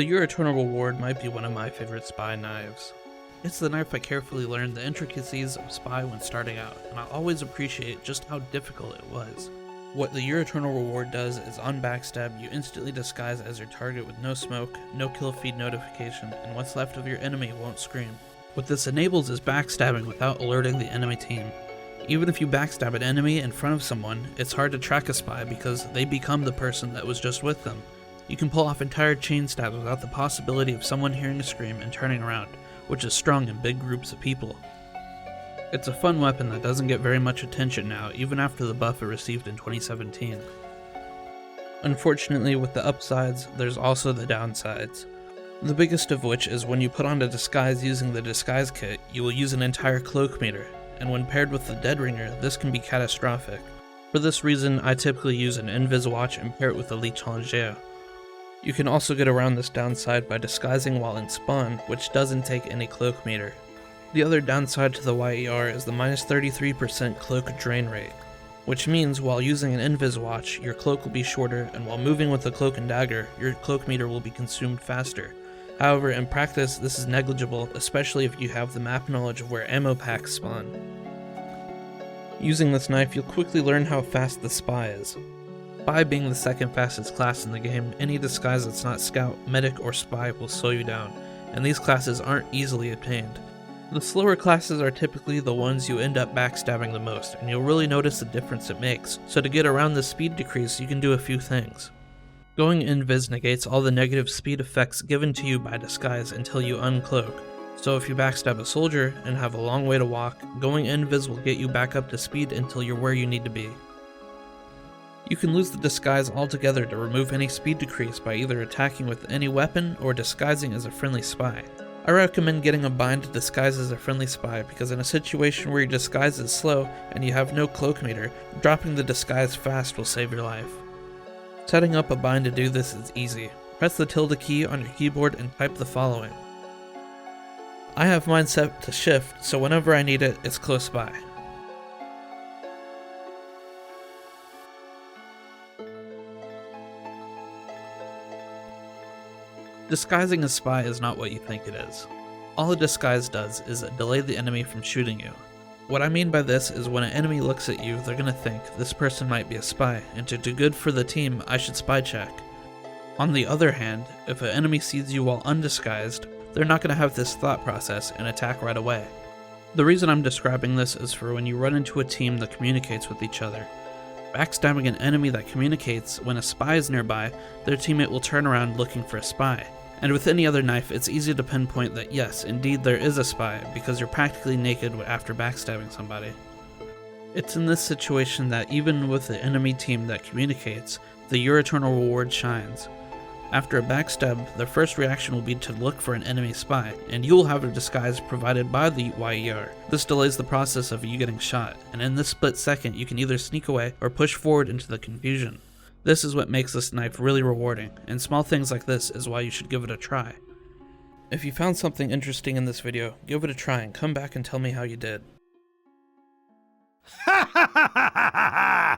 The Your Eternal Reward might be one of my favorite spy knives. It's the knife I carefully learned the intricacies of spy when starting out, and I always appreciate just how difficult it was. What the Your Eternal Reward does is on backstab, you instantly disguise as your target with no smoke, no kill feed notification, and what's left of your enemy won't scream. What this enables is backstabbing without alerting the enemy team. Even if you backstab an enemy in front of someone, it's hard to track a spy because they become the person that was just with them. You can pull off entire chain stabs without the possibility of someone hearing a scream and turning around, which is strong in big groups of people. It's a fun weapon that doesn't get very much attention now, even after the buff it received in 2017. Unfortunately, with the upsides, there's also the downsides. The biggest of which is when you put on a disguise using the disguise kit, you will use an entire cloak meter, and when paired with the dead ringer, this can be catastrophic. For this reason, I typically use an invis watch and pair it with a leech Hawnsel. You can also get around this downside by disguising while in spawn, which doesn't take any cloak meter. The other downside to the YER is the minus 33% cloak drain rate, which means while using an invis watch, your cloak will be shorter, and while moving with the cloak and dagger, your cloak meter will be consumed faster. However, in practice, this is negligible, especially if you have the map knowledge of where ammo packs spawn. Using this knife, you'll quickly learn how fast the spy is. Spy being the second fastest class in the game, any disguise that's not scout, medic, or spy will slow you down, and these classes aren't easily obtained. The slower classes are typically the ones you end up backstabbing the most, and you'll really notice the difference it makes, so to get around the speed decrease you can do a few things. Going invis negates all the negative speed effects given to you by disguise until you uncloak, so if you backstab a soldier and have a long way to walk, going invis will get you back up to speed until you're where you need to be. You can lose the disguise altogether to remove any speed decrease by either attacking with any weapon or disguising as a friendly spy. I recommend getting a bind to disguise as a friendly spy because in a situation where your disguise is slow and you have no cloak meter, dropping the disguise fast will save your life. Setting up a bind to do this is easy. Press the tilde key on your keyboard and type the following. I have mine set to shift, so whenever I need it, it's close by. Disguising a spy is not what you think it is. All a disguise does is delay the enemy from shooting you. What I mean by this is when an enemy looks at you, they're gonna think, this person might be a spy, and to do good for the team, I should spy check. On the other hand, if an enemy sees you while undisguised, they're not gonna have this thought process and attack right away. The reason I'm describing this is for when you run into a team that communicates with each other. Backstabbing an enemy that communicates when a spy is nearby, their teammate will turn around looking for a spy. And with any other knife, it's easy to pinpoint that yes, indeed there is a spy, because you're practically naked after backstabbing somebody. It's in this situation that even with the enemy team that communicates, the Your Eternal Reward shines. After a backstab, their first reaction will be to look for an enemy spy, and you will have a disguise provided by the YER. This delays the process of you getting shot, and in this split second you can either sneak away or push forward into the confusion. This is what makes this knife really rewarding, and small things like this is why you should give it a try. If you found something interesting in this video, give it a try and come back and tell me how you did.